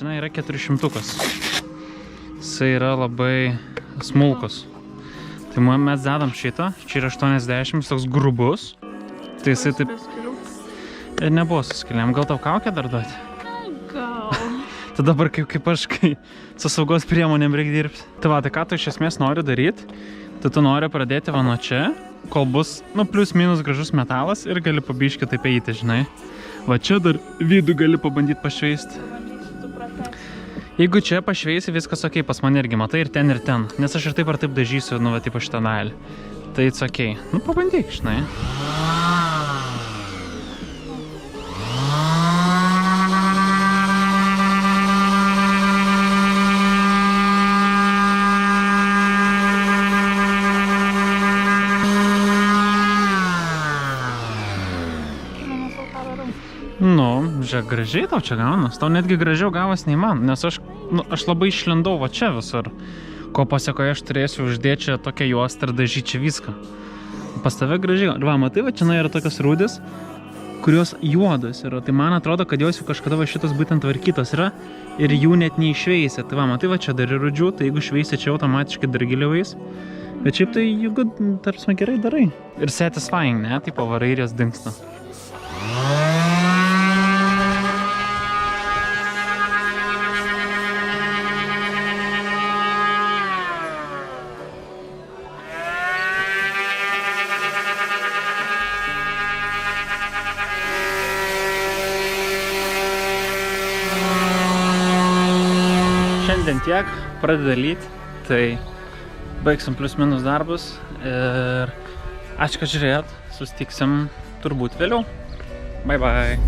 žinai, yra 400-ukas. Jisai yra labai smulkus. Tai mes dedam šitą, čia yra 80, toks grubus. Tai jisai taip... Ir nebuvo su skylėm, gal tau kaukę dar duoti? Gal. Tai dabar kaip aš, kai su saugos priemonėm reikia dirbti. Tai va, tai ką tu iš esmės nori daryti? Tai tu nori pradėti va nuo čia, kol bus, nu, plius minus gražus metalas ir gali pabiškį taip eiti, žinai. Va čia dar vidų gali pabandyti pašveisti. Jeigu čia pašveisi, viskas ok, pas mane irgi matai ir ten, nes aš ir taip ar taip dažysiu, nu, va, tipo šitą dalį. Tai it's ok. Nu, pabandyk, žinai. Nu, žiūrėk, gražiai tau čia gaunas. Tau netgi gražiau gavas nei man, nes aš labai išlindau va čia visur. Ko pasiekoje aš turėsiu uždėti čia tokią juostą ir dažyti čia viską. Pas tave gražiai. Ir va, matai, va čia yra tokios rūdis, kurios juodos yra. Tai man atrodo, kad jos jau kažkada va šitas būtent tvarkytos yra ir jų net neišveisė. Tai va, matai, va čia dar yra rūdžių, tai jeigu šveisė čia automatiškai dar giliau eis. Bet šiaip tai jeigu, tarpsme, gerai darai. Ir satisfying, ne? Tai pavarai ir jos dingsta. Šiandien tiek, pradeda lyti, tai baigsim plius minus darbus ir ačiū, kad žiūrėjot, susitiksim turbūt vėliau. Bye bye.